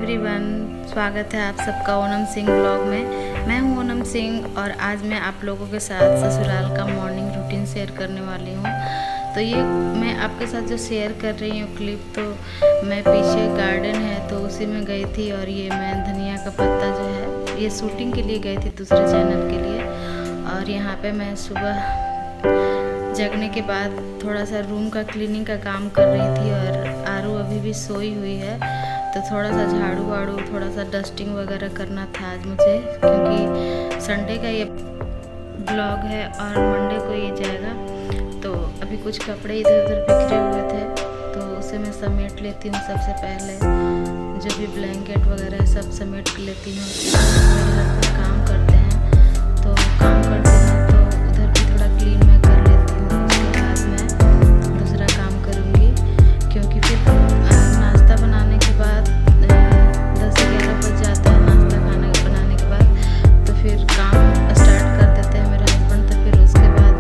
Everyone, स्वागत है आप सबका ओनम सिंह ब्लॉग में। मैं हूं ओनम सिंह और आज मैं आप लोगों के साथ ससुराल का मॉर्निंग रूटीन शेयर करने वाली हूं। तो ये मैं आपके साथ जो शेयर कर रही हूँ क्लिप, तो मैं पीछे गार्डन है तो उसी में गई थी और ये मैं धनिया का पत्ता जो है ये शूटिंग के लिए गई थी दूसरे चैनल के लिए। और यहाँ पर मैं सुबह जगने के बाद थोड़ा सा रूम का क्लीनिंग का काम कर रही थी और आरू अभी भी सोई हुई है, तो थोड़ा सा झाड़ू वाड़ू थोड़ा सा डस्टिंग वगैरह करना था आज मुझे, क्योंकि संडे का ये ब्लॉग है और मंडे को ये जाएगा। तो अभी कुछ कपड़े इधर उधर बिखरे हुए थे तो उसे मैं समेट लेती हूँ। सबसे पहले जो भी ब्लैंकेट वगैरह सब समेट लेती हूँ। मेरे हस्बैंड काम करते हैं तो काम करते हैं तो उधर भी थोड़ा क्लीन मैं कर लेती हूँ। उसके बाद मैं दूसरा काम करूँगी, क्योंकि फिर नाश्ता बनाने के बाद 10-11 बज जाता है। नाश्ता खाना बनाने के बाद तो फिर काम स्टार्ट कर देते हैं मेरे हस्बैंड। तो फिर उसके बाद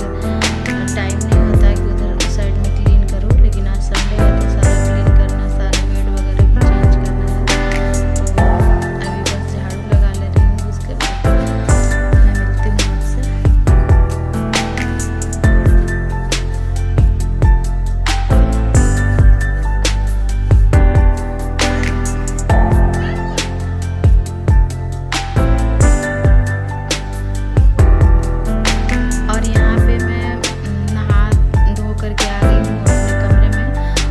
टाइम नहीं होता कि उधर उस साइड में क्लीन करूँ। लेकिन आज संडे है तो सारा क्लीन करना, सारा बेड वगैरह भी चेंज करना है। तो अभी बस झाड़ू लगा ले रही हूँ, उसके बाद मैं मिलती हूँ आपसे। और यहाँ पे मैं नहा धो करके आ गई हूँ अपने कमरे में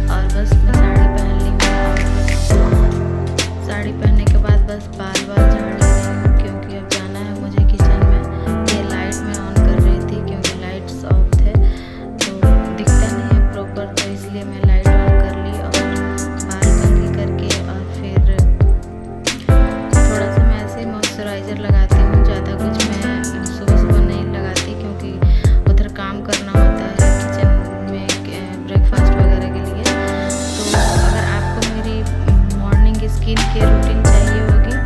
और बस मैं साड़ी पहन ली हूँ। साड़ी पहनने के बाद बस बाल झाड़ ले रही हूँ, क्योंकि अब जाना है मुझे किचन में। ये लाइट मैं ऑन कर रही थी क्योंकि लाइट्स ऑफ थे तो दिखता नहीं है प्रॉपर, तो इसलिए मैं लाइट ऑन कर ली और बाल कंघी करके और फिर थोड़ा सा मैं ऐसे ही मॉइस्चराइज़र लगाती हूँ। ज़्यादा कुछ मैं सुबह सुबह नहीं लगाती, क्योंकि उधर काम करना होता है किचन में ब्रेकफास्ट वगैरह के लिए। तो अगर आपको मेरी मॉर्निंग स्किन केयर रूटीन चाहिए होगी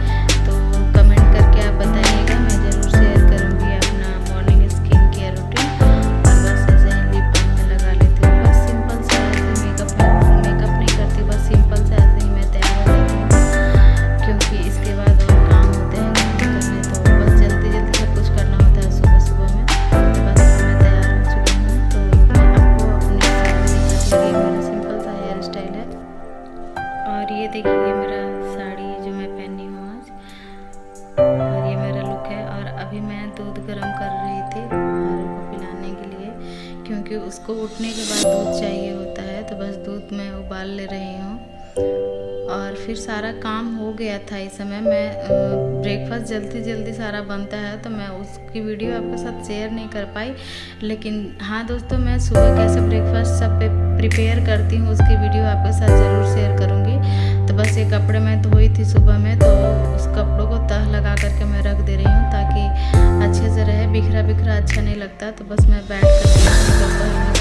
तो कमेंट करके आप बताइएगा, मैं ज़रूर शेयर करूँगी अपना मॉर्निंग स्किन केयर रूटीन। और बस ऐसे ही लिप बाम में लगा लेती हूँ, बस सिंपल सा ऐसे मेकअप नहीं करती, बस सिंपल से ऐसे ही मैं तैयार हो जाती हूँ, क्योंकि इसके बाद और काम होते हैं काम करने। तो बस जल्दी जल्दी सब कुछ करना होता है सुबह सुबह में। बस मैं तैयार हो चुकी हूँ, तो मैं आपको अपनी दिखाती हूँ। मेरा सिंपल सा हेयर स्टाइल है और ये देखिए मेरा साड़ी जो मैं पहनी हूँ आज, और ये मेरा लुक है। और अभी मैं दूध गर्म कर रही थी आरू को पिलाने के लिए, क्योंकि उसको उठने के बाद दूध चाहिए होता है। तो बस दूध मैं उबाल ले रही हूँ और फिर सारा काम हो गया था। इस समय मैं ब्रेकफास्ट जल्दी सारा बनता है तो मैं उसकी वीडियो आपके साथ शेयर नहीं कर पाई। लेकिन हाँ दोस्तों, मैं सुबह कैसे ब्रेकफास्ट सब पे प्रिपेयर करती हूँ उसकी वीडियो आपके साथ ज़रूर शेयर करूँगी। तो बस ये कपड़े मैं धोई थी सुबह में, तो उस कपड़ों को तह लगा करके मैं रख दे रही हूँ ताकि अच्छे से रहे। बिखरा बिखरा अच्छा नहीं लगता। तो बस मैं बैठ कर